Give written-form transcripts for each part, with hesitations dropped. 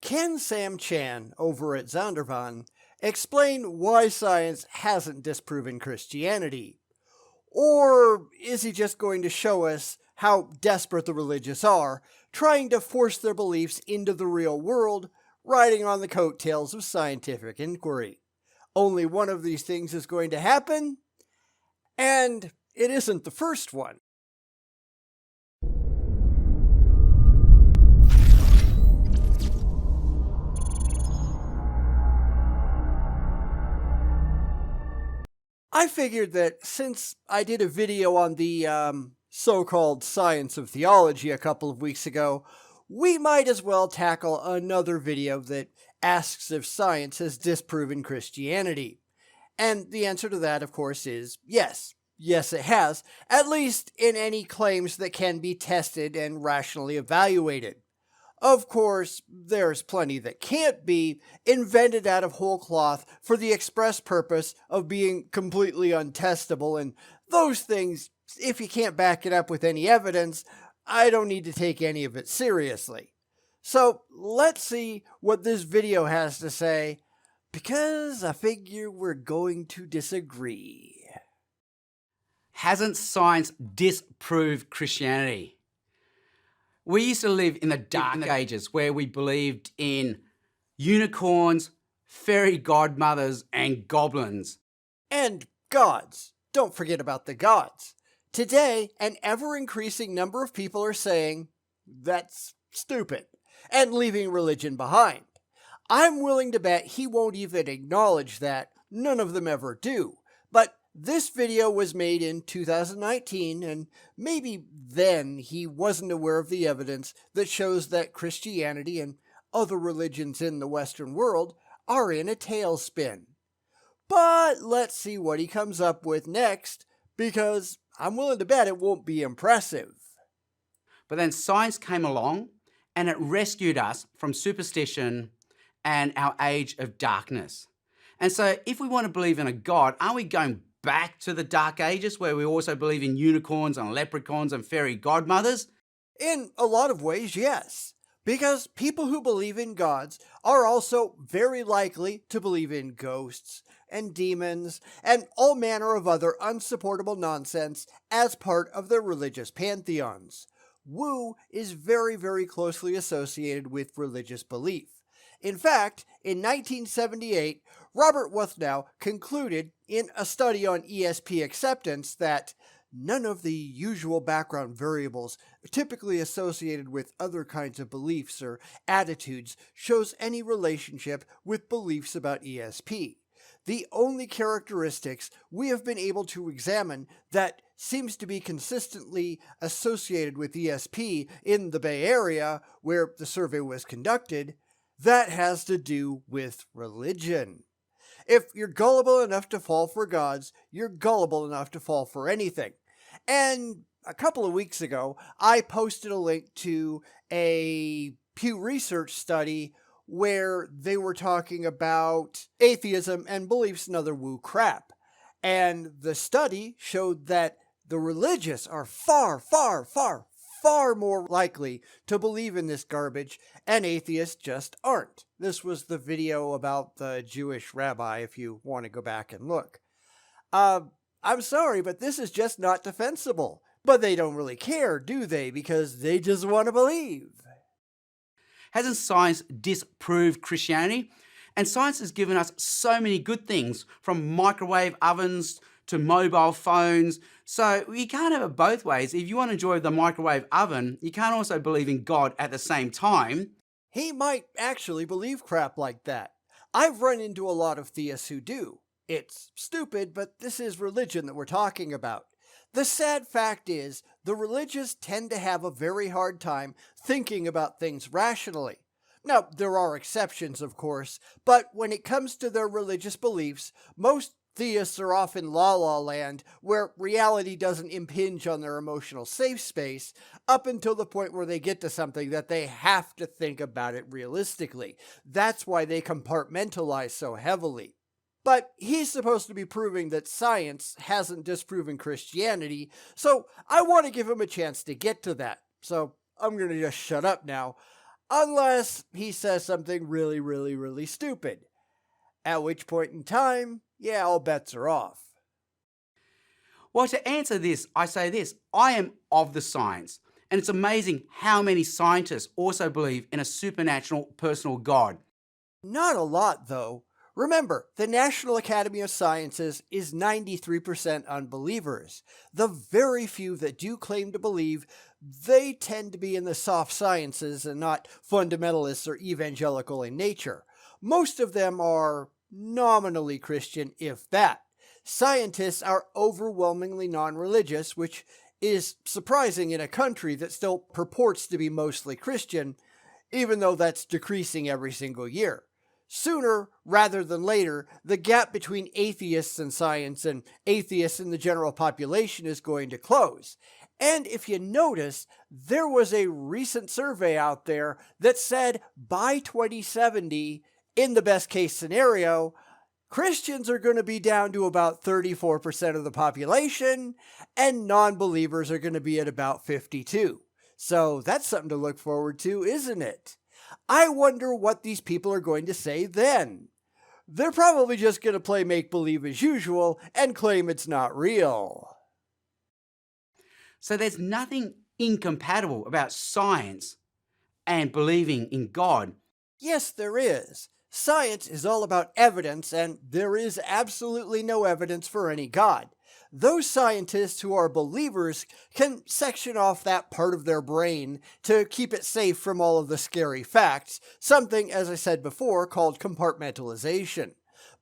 Can Sam Chan over at Zondervan explain why science hasn't disproven Christianity? Or is he just going to show us how desperate the religious are, trying to force their beliefs into the real world, riding on the coattails of scientific inquiry? Only one of these things is going to happen, and it isn't the first one. I figured that since I did a video on the so-called science of theology a couple of weeks ago, we might as well tackle another video that asks if science has disproven Christianity. And the answer to that, of course, is yes. Yes, it has, at least in any claims that can be tested and rationally evaluated. Of course, there's plenty that can't be, invented out of whole cloth for the express purpose of being completely untestable, and those things, if you can't back it up with any evidence, I don't need to take any of it seriously. So let's see what this video has to say, because I figure we're going to disagree. Hasn't science disproved Christianity? We used to live in the dark ages where we believed in unicorns, fairy godmothers, and goblins. And gods. Don't forget about the gods. Today, an ever-increasing number of people are saying, that's stupid, and leaving religion behind. I'm willing to bet he won't even acknowledge that. None of them ever do. But this video was made in 2019, and maybe then he wasn't aware of the evidence that shows that Christianity and other religions in the Western world are in a tailspin. But let's see what he comes up with next, because I'm willing to bet it won't be impressive. But then science came along, and it rescued us from superstition and our age of darkness. And so if we want to believe in a God, aren't we going back to the dark ages where we also believe in unicorns and leprechauns and fairy godmothers? In a lot of ways, yes. Because people who believe in gods are also very likely to believe in ghosts and demons and all manner of other unsupportable nonsense as part of their religious pantheons. Woo is very, very closely associated with religious belief. In fact, in 1978, Robert Wuthnow concluded in a study on ESP acceptance that none of the usual background variables typically associated with other kinds of beliefs or attitudes shows any relationship with beliefs about ESP. The only characteristics we have been able to examine that seems to be consistently associated with ESP in the Bay Area, where the survey was conducted, that has to do with religion. If you're gullible enough to fall for gods, you're gullible enough to fall for anything. And a couple of weeks ago, I posted a link to a Pew Research study where they were talking about atheism and beliefs and other woo crap. And the study showed that the religious are far more likely to believe in this garbage, and atheists just aren't. This was the video about the Jewish rabbi, if you want to go back and look. I'm sorry, but this is just not defensible. But they don't really care, do they? Because they just want to believe. Hasn't science disproved Christianity? And science has given us so many good things, from microwave ovens to mobile phones. So you can't have it both ways. If you want to enjoy the microwave oven, you can't also believe in God at the same time. He might actually believe crap like that. I've run into a lot of theists who do. It's stupid, but this is religion that we're talking about. The sad fact is, the religious tend to have a very hard time thinking about things rationally. Now, there are exceptions, of course, but when it comes to their religious beliefs, most theists are off in la-la land, where reality doesn't impinge on their emotional safe space, up until the point where they get to something that they have to think about it realistically. That's why they compartmentalize so heavily. But he's supposed to be proving that science hasn't disproven Christianity, so I want to give him a chance to get to that. So I'm going to just shut up now. unless he says something really, really, really stupid. At which point in time, yeah, all bets are off. Well, to answer this, I say this: I am of the science. And it's amazing how many scientists also believe in a supernatural personal God. Not a lot, though. Remember, the National Academy of Sciences is 93% unbelievers. The very few that do claim to believe, they tend to be in the soft sciences and not fundamentalists or evangelical in nature. Most of them are nominally Christian, if that. Scientists are overwhelmingly non religious, which is surprising in a country that still purports to be mostly Christian, even though that's decreasing every single year. Sooner rather than later, the gap between atheists in science and atheists in the general population is going to close. And if you notice, there was a recent survey out there that said by 2070, in the best case scenario, Christians are going to be down to about 34% of the population, and non believers are going to be at about 52%. So that's something to look forward to, isn't it? I wonder what these people are going to say then. They're probably just going to play make believe as usual and claim it's not real. So there's nothing incompatible about science and believing in God. Yes, there is. Science is all about evidence, and there is absolutely no evidence for any God. Those scientists who are believers can section off that part of their brain to keep it safe from all of the scary facts, something, as I said before, called compartmentalization.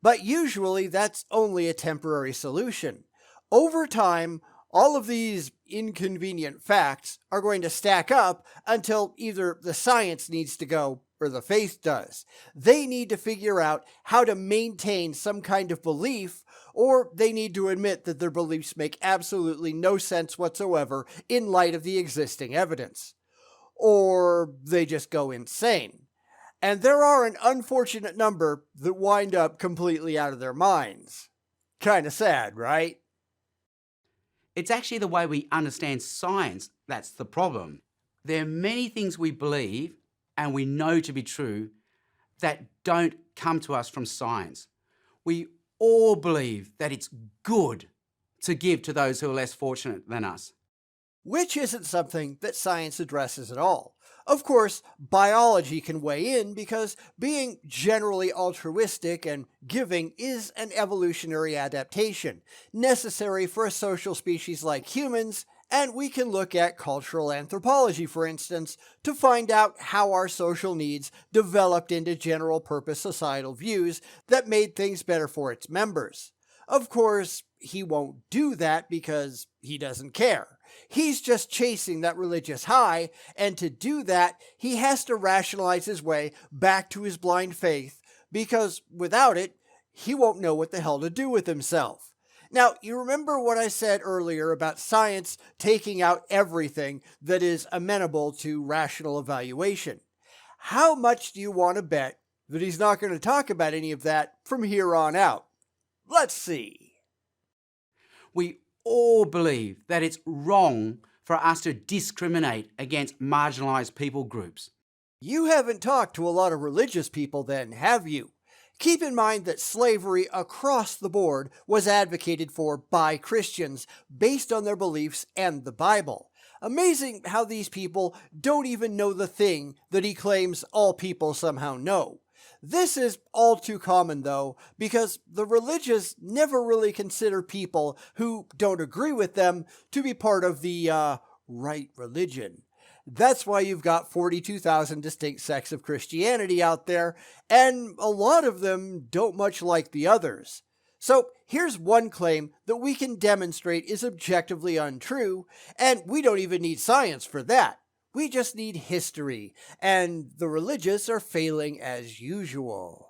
But usually that's only a temporary solution. Over time, all of these inconvenient facts are going to stack up until either the science needs to go or the faith does. They need to figure out how to maintain some kind of belief, or they need to admit that their beliefs make absolutely no sense whatsoever in light of the existing evidence. Or they just go insane. And there are an unfortunate number that wind up completely out of their minds. Kinda sad, right? It's actually the way we understand science that's the problem. There are many things we believe and we know to be true that don't come to us from science. We all believe that it's good to give to those who are less fortunate than us. Which isn't something that science addresses at all. Of course, biology can weigh in because being generally altruistic and giving is an evolutionary adaptation necessary for a social species like humans, and we can look at cultural anthropology, for instance, to find out how our social needs developed into general purpose societal views that made things better for its members. Of course, he won't do that because he doesn't care. He's just chasing that religious high, and to do that, he has to rationalize his way back to his blind faith, because without it, he won't know what the hell to do with himself. Now, you remember what I said earlier about science taking out everything that is amenable to rational evaluation. How much do you want to bet that he's not going to talk about any of that from here on out? Let's see. We all believe that it's wrong for us to discriminate against marginalized people groups. You haven't talked to a lot of religious people then, have you? Keep in mind that slavery across the board was advocated for by Christians based on their beliefs and the Bible. Amazing how these people don't even know the thing that he claims all people somehow know. This is all too common, though, because the religious never really consider people who don't agree with them to be part of the right religion. That's why you've got 42,000 distinct sects of Christianity out there, and a lot of them don't much like the others. So here's one claim that we can demonstrate is objectively untrue, and we don't even need science for that. We just need history, and the religious are failing as usual.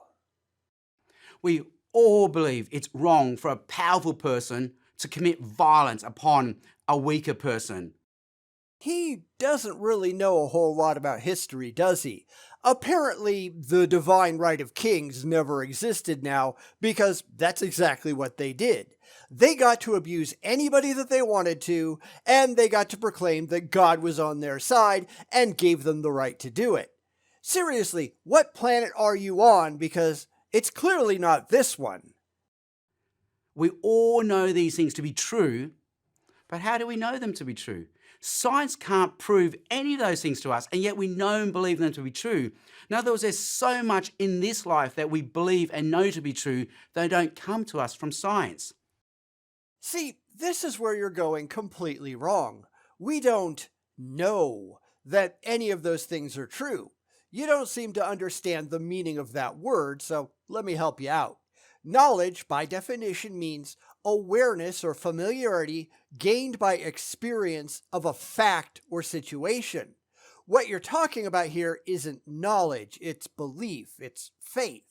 We all believe it's wrong for a powerful person to commit violence upon a weaker person. He doesn't really know a whole lot about history, does he? Apparently, the divine right of kings never existed now, because that's exactly what they did. They got to abuse anybody that they wanted to, and they got to proclaim that God was on their side and gave them the right to do it. Seriously, what planet are you on? Because it's clearly not this one. We all know these things to be true, but how do we know them to be true? Science can't prove any of those things to us, and yet we know and believe them to be true. In other words, there's so much in this life that we believe and know to be true that don't come to us from science. See, this is where you're going completely wrong. We don't know that any of those things are true. You don't seem to understand the meaning of that word, so let me help you out. Knowledge, by definition, means awareness or familiarity gained by experience of a fact or situation. What you're talking about here isn't knowledge, it's belief, it's faith.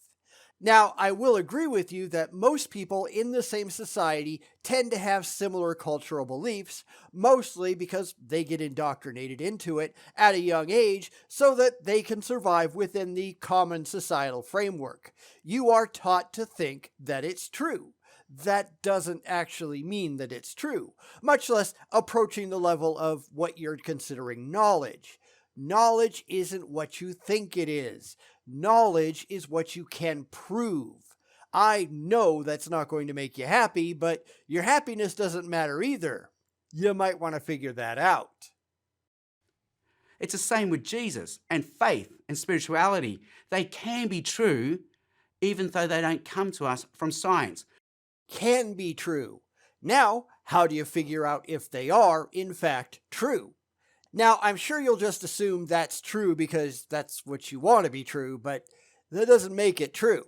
Now, I will agree with you that most people in the same society tend to have similar cultural beliefs, mostly because they get indoctrinated into it at a young age so that they can survive within the common societal framework. You are taught to think that it's true. That doesn't actually mean that it's true, much less approaching the level of what you're considering knowledge. Knowledge isn't what you think it is. Knowledge is what you can prove. I know that's not going to make you happy, but your happiness doesn't matter either. You might want to figure that out. It's the same with Jesus and faith and spirituality. They can be true even though they don't come to us from science. Can be true. Now, how do you figure out if they are, in fact, true? Now, I'm sure you'll just assume that's true because that's what you want to be true, but that doesn't make it true.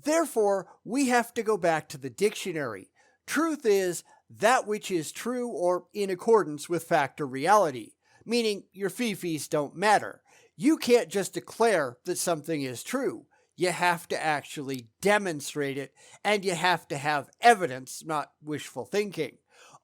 Therefore, we have to go back to the dictionary. Truth is that which is true or in accordance with fact or reality, meaning your fifis don't matter. You can't just declare that something is true. You have to actually demonstrate it, and you have to have evidence, not wishful thinking.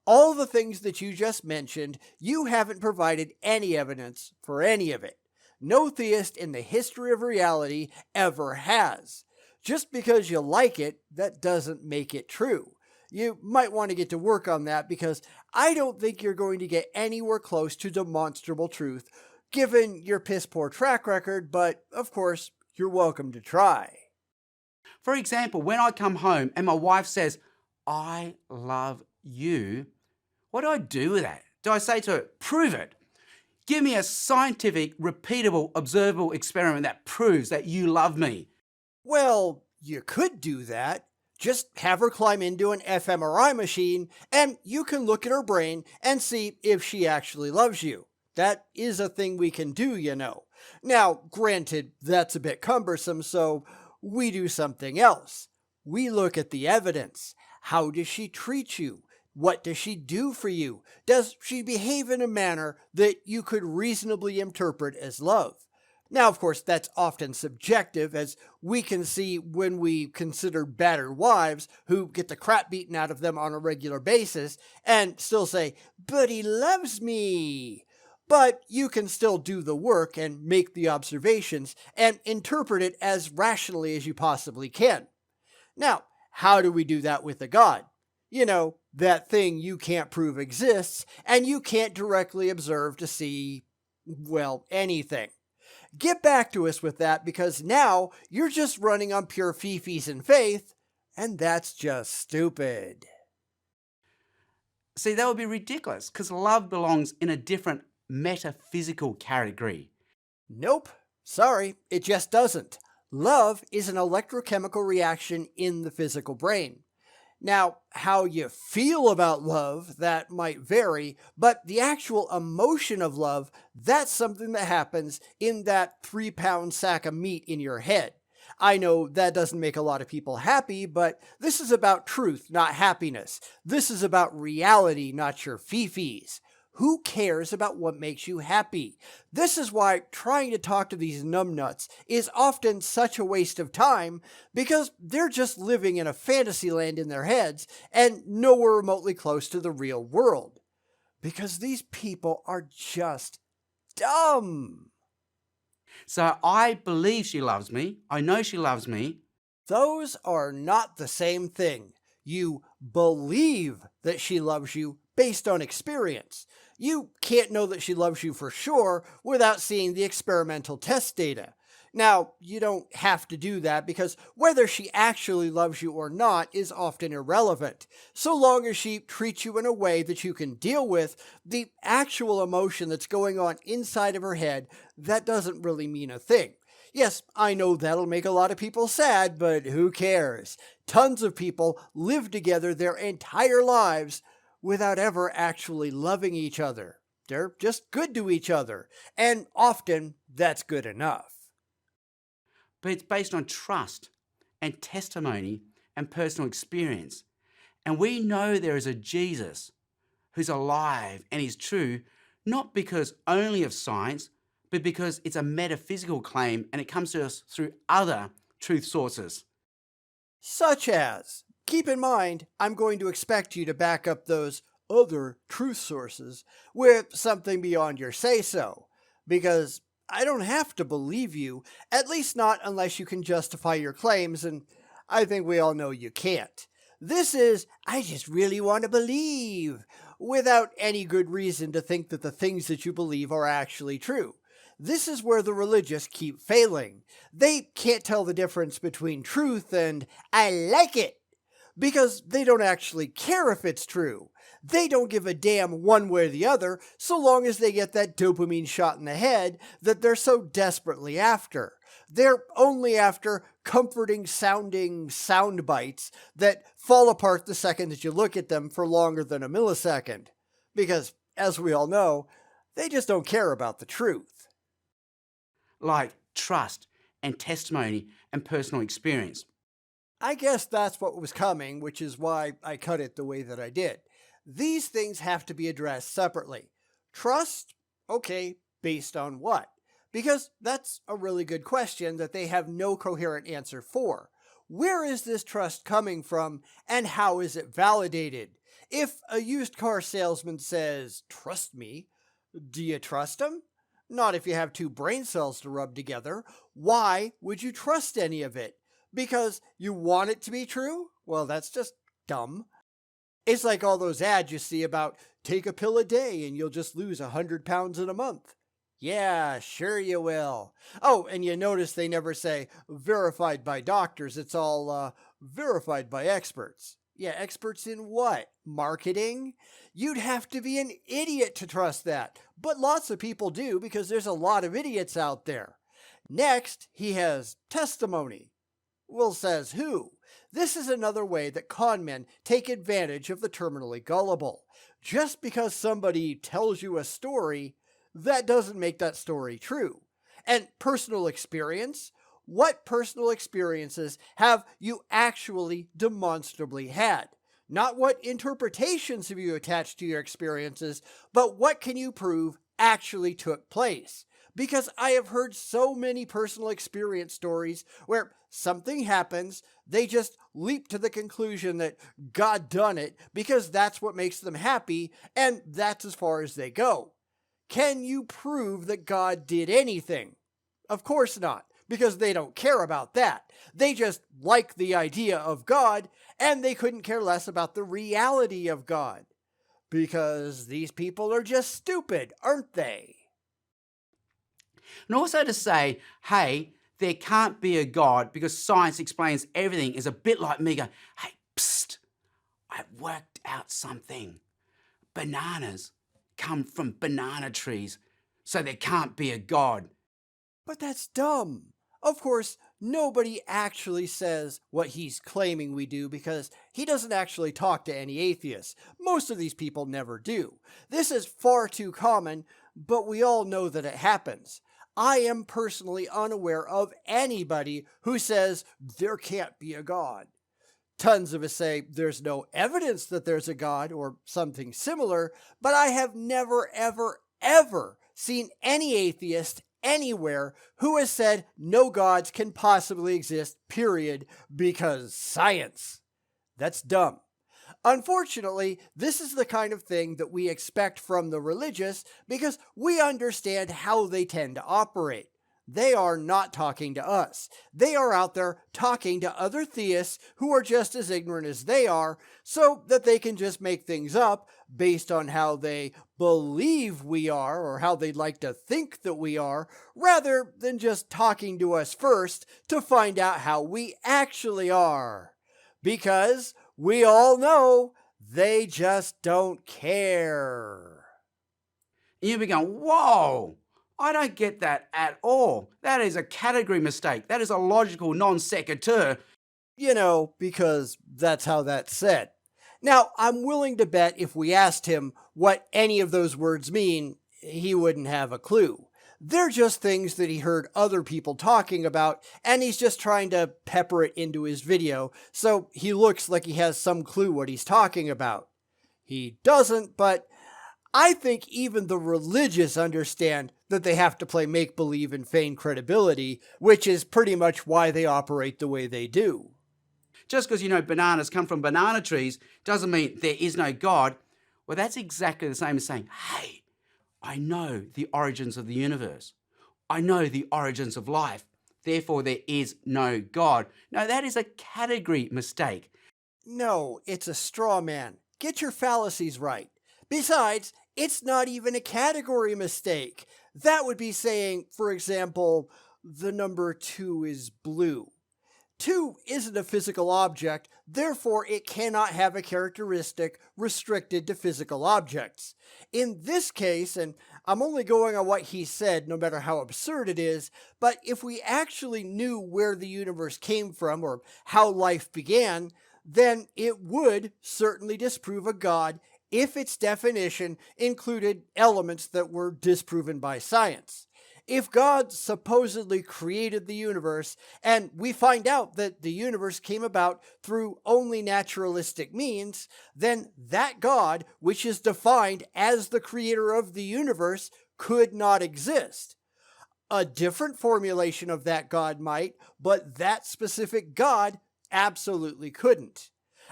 All the things that you just mentioned, you haven't provided any evidence for any of it. No theist in the history of reality ever has. Just because you like it, that doesn't make it true. You might want to get to work on that because I don't think you're going to get anywhere close to demonstrable truth, given your piss poor track record, but of course, you're welcome to try. For example, when I come home and my wife says, "I love you," what do I do with that? Do I say to her, "Prove it. Give me a scientific, repeatable, observable experiment that proves that you love me"? Well, you could do that. Just have her climb into an fMRI machine and you can look at her brain and see if she actually loves you. That is a thing we can do, you know. Now, granted, that's a bit cumbersome, so we do something else. We look at the evidence. How does she treat you? What does she do for you? Does she behave in a manner that you could reasonably interpret as love? Now, of course, that's often subjective, as we can see when we consider battered wives who get the crap beaten out of them on a regular basis and still say, "But he loves me." But you can still do the work and make the observations and interpret it as rationally as you possibly can. Now, how do we do that with a God? You know, that thing you can't prove exists and you can't directly observe to see, well, anything. Get back to us with that because now you're just running on pure fifis and faith, and that's just stupid. See, that would be ridiculous because love belongs in a different metaphysical category. Nope. Sorry, it just doesn't. Love is an electrochemical reaction in the physical brain. Now, how you feel about love, that might vary, but the actual emotion of love, that's something that happens in that 3-pound sack of meat in your head. I know that doesn't make a lot of people happy, but this is about truth, not happiness. This is about reality, not your fifis. Who cares about what makes you happy? This is why trying to talk to these numbnuts is often such a waste of time because they're just living in a fantasy land in their heads and nowhere remotely close to the real world. Because these people are just dumb. So I believe she loves me. I know she loves me. Those are not the same thing. You believe that she loves you based on experience. You can't know that she loves you for sure without seeing the experimental test data. Now, you don't have to do that because whether she actually loves you or not is often irrelevant, so long as she treats you in a way that you can deal with the actual emotion that's going on inside of her head. That doesn't really mean a thing. Yes, I know that'll make a lot of people sad, but who cares? Tons of people live together their entire lives without ever actually loving each other. They're just good to each other, and often that's good enough. But it's based on trust and testimony and personal experience. And we know there is a Jesus who's alive and is true, not because only of science, but because it's a metaphysical claim and it comes to us through other truth sources. Such as, keep in mind, I'm going to expect you to back up those other truth sources with something beyond your say-so, because I don't have to believe you, at least not unless you can justify your claims, and I think we all know you can't. This is, I just really want to believe, without any good reason to think that the things that you believe are actually true. This is where the religious keep failing. They can't tell the difference between truth and I like it, because they don't actually care if it's true. They don't give a damn one way or the other, so long as they get that dopamine shot in the head that they're so desperately after. They're only after comforting sounding sound bites that fall apart the second that you look at them for longer than a millisecond. Because, as we all know, they just don't care about the truth. Like trust and testimony and personal experience. I guess that's what was coming, which is why I cut it the way that I did. These things have to be addressed separately. Trust? Okay, based on what? Because that's a really good question that they have no coherent answer for. Where is this trust coming from, and how is it validated? If a used car salesman says, "Trust me," do you trust him? Not if you have two brain cells to rub together. Why would you trust any of it? Because you want it to be true? Well, that's just dumb. It's like all those ads you see about take a pill a day and you'll just lose 100 pounds in a month. Yeah, sure you will. Oh, and you notice they never say verified by doctors. It's all verified by experts. Yeah, experts in what? Marketing? You'd have to be an idiot to trust that. But lots of people do because there's a lot of idiots out there. Next, he has testimony. Well, says who? This is another way that con men take advantage of the terminally gullible. Just because somebody tells you a story, that doesn't make that story true. And personal experience? What personal experiences have you actually demonstrably had? Not what interpretations have you attached to your experiences, but what can you prove actually took place? Because I have heard so many personal experience stories where something happens, they just leap to the conclusion that God done it because that's what makes them happy, and that's as far as they go. Can you prove that God did anything? Of course not, because they don't care about that. They just like the idea of God, and they couldn't care less about the reality of God. Because these people are just stupid, aren't they? And also to say, hey, there can't be a God because science explains everything is a bit like me going, hey, psst, I worked out something. Bananas come from banana trees, so there can't be a God. But that's dumb. Of course, nobody actually says what he's claiming we do because he doesn't actually talk to any atheists. Most of these people never do. This is far too common, but we all know that it happens. I am personally unaware of anybody who says there can't be a God. Tons of us say there's no evidence that there's a God or something similar, but I have never, ever, ever seen any atheist anywhere who has said no gods can possibly exist, period, because science. That's dumb. Unfortunately, this is the kind of thing that we expect from the religious because we understand how they tend to operate. They are not talking to us. They are out there talking to other theists who are just as ignorant as they are, so that they can just make things up based on how they believe we are or how they'd like to think that we are, rather than just talking to us first to find out how we actually are. Because we all know they just don't care. You'll be going, whoa, I don't get that at all. That is a category mistake. That is a logical non sequitur. Because that's how that's said. Now, I'm willing to bet if we asked him what any of those words mean, he wouldn't have a clue. They're just things that he heard other people talking about, and he's just trying to pepper it into his video, so he looks like he has some clue what he's talking about. He doesn't, but I think even the religious understand that they have to play make-believe and feign credibility, which is pretty much why they operate the way they do. Just because bananas come from banana trees doesn't mean there is no God. Well, that's exactly the same as saying, hey, I know the origins of the universe. I know the origins of life. Therefore, there is no God. No, that is a category mistake. No, it's a straw man. Get your fallacies right. Besides, it's not even a category mistake. That would be saying, for example, the number 2 is blue. 2 isn't a physical object, therefore it cannot have a characteristic restricted to physical objects. In this case, and I'm only going on what he said, no matter how absurd it is, but if we actually knew where the universe came from or how life began, then it would certainly disprove a God if its definition included elements that were disproven by science. If God supposedly created the universe, and we find out that the universe came about through only naturalistic means, then that God, which is defined as the creator of the universe, could not exist. A different formulation of that God might, but that specific God absolutely couldn't.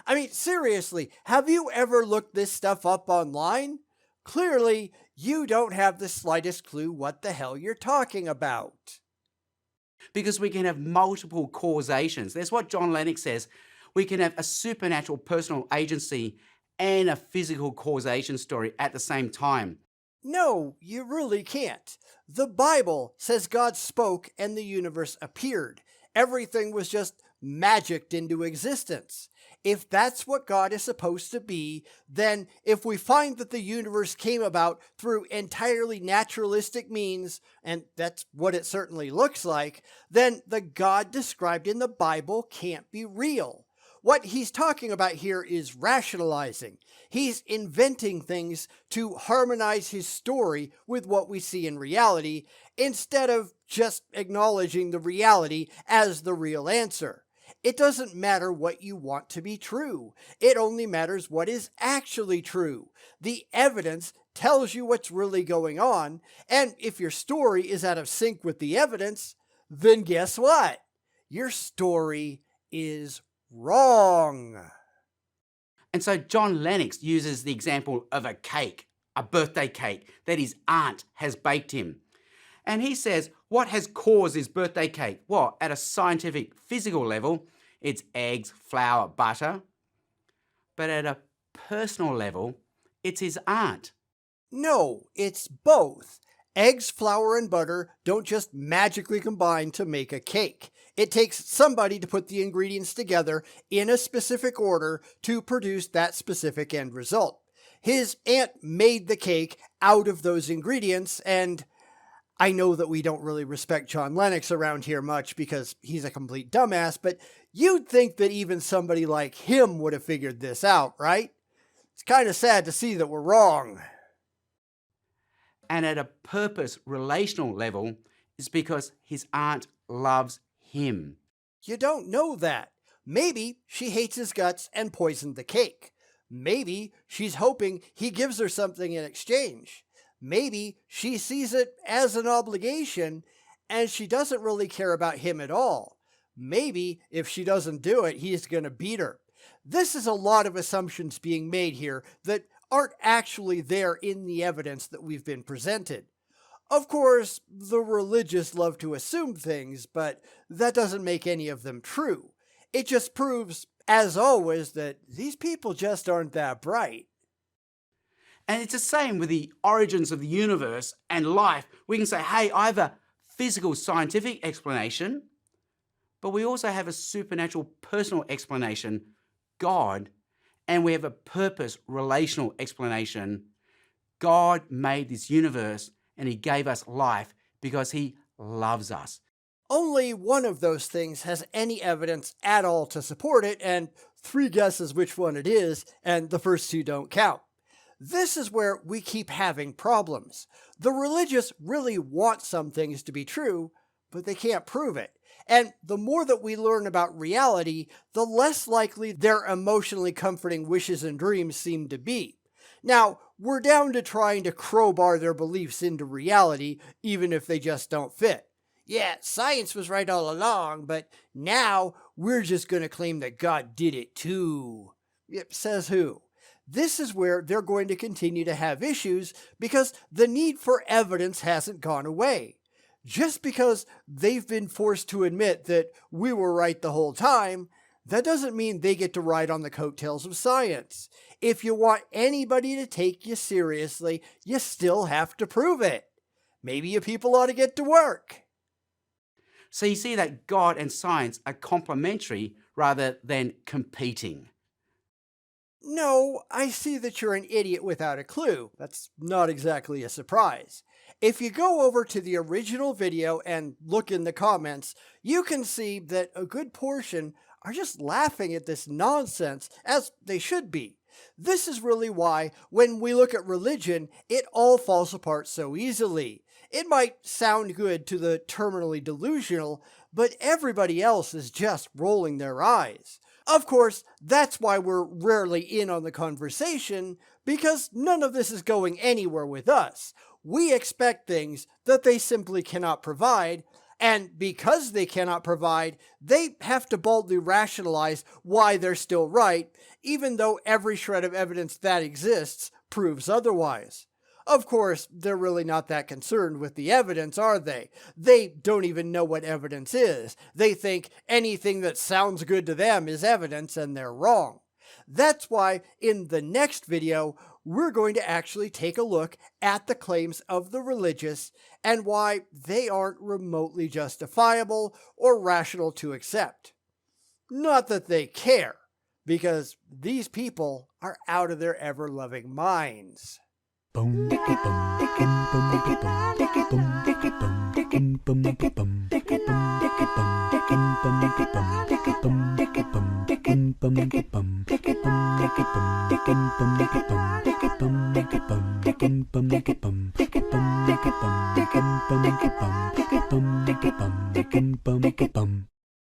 I mean, seriously, have you ever looked this stuff up online? Clearly, you don't have the slightest clue what the hell you're talking about. Because we can have multiple causations. That's what John Lennox says. We can have a supernatural personal agency and a physical causation story at the same time. No, you really can't. The Bible says God spoke and the universe appeared. Everything was just magicked into existence. If that's what God is supposed to be, then if we find that the universe came about through entirely naturalistic means, and that's what it certainly looks like, then the God described in the Bible can't be real. What he's talking about here is rationalizing. He's inventing things to harmonize his story with what we see in reality, instead of just acknowledging the reality as the real answer. It doesn't matter what you want to be true. It only matters what is actually true. The evidence tells you what's really going on, and if your story is out of sync with the evidence, then guess what? Your story is wrong. And so John Lennox uses the example of a cake, a birthday cake that his aunt has baked him. And he says, what has caused his birthday cake? Well, at a scientific, physical level, it's eggs, flour, butter. But at a personal level, it's his aunt. No, it's both. Eggs, flour, and butter don't just magically combine to make a cake. It takes somebody to put the ingredients together in a specific order to produce that specific end result. His aunt made the cake out of those ingredients, and I know that we don't really respect John Lennox around here much because he's a complete dumbass, but you'd think that even somebody like him would have figured this out, right? It's kind of sad to see that we're wrong. And at a purpose relational level, it's because his aunt loves him. You don't know that. Maybe she hates his guts and poisoned the cake. Maybe she's hoping he gives her something in exchange. Maybe she sees it as an obligation and she doesn't really care about him at all. Maybe if she doesn't do it, he's going to beat her. This is a lot of assumptions being made here that aren't actually there in the evidence that we've been presented. Of course, the religious love to assume things, but that doesn't make any of them true. It just proves, as always, that these people just aren't that bright. And it's the same with the origins of the universe and life. We can say, hey, I have a physical scientific explanation, but we also have a supernatural personal explanation, God, and we have a purpose relational explanation. God made this universe and he gave us life because he loves us. Only one of those things has any evidence at all to support it, and 3 guesses which one it is, and the first 2 don't count. This is where we keep having problems. The religious really want some things to be true, but they can't prove it. And the more that we learn about reality, the less likely their emotionally comforting wishes and dreams seem to be. Now, we're down to trying to crowbar their beliefs into reality, even if they just don't fit. Yeah, science was right all along, but now we're just going to claim that God did it too. Yep, says who? This is where they're going to continue to have issues because the need for evidence hasn't gone away. Just because they've been forced to admit that we were right the whole time, that doesn't mean they get to ride on the coattails of science. If you want anybody to take you seriously, you still have to prove it. Maybe you people ought to get to work. So you see that God and science are complementary rather than competing. No, I see that you're an idiot without a clue. That's not exactly a surprise. If you go over to the original video and look in the comments, you can see that a good portion are just laughing at this nonsense, as they should be. This is really why, when we look at religion, it all falls apart so easily. It might sound good to the terminally delusional, but everybody else is just rolling their eyes. Of course, that's why we're rarely in on the conversation, because none of this is going anywhere with us. We expect things that they simply cannot provide, and because they cannot provide, they have to boldly rationalize why they're still right, even though every shred of evidence that exists proves otherwise. Of course, they're really not that concerned with the evidence, are they? They don't even know what evidence is. They think anything that sounds good to them is evidence, and they're wrong. That's why in the next video, we're going to actually take a look at the claims of the religious and why they aren't remotely justifiable or rational to accept. Not that they care, because these people are out of their ever-loving minds. Boom, dicky, boom, dicky, boom, dicky, boom, dicky, boom, dicky, boom, dicky, boom, dicky, boom, dicky, boom, dicky, boom.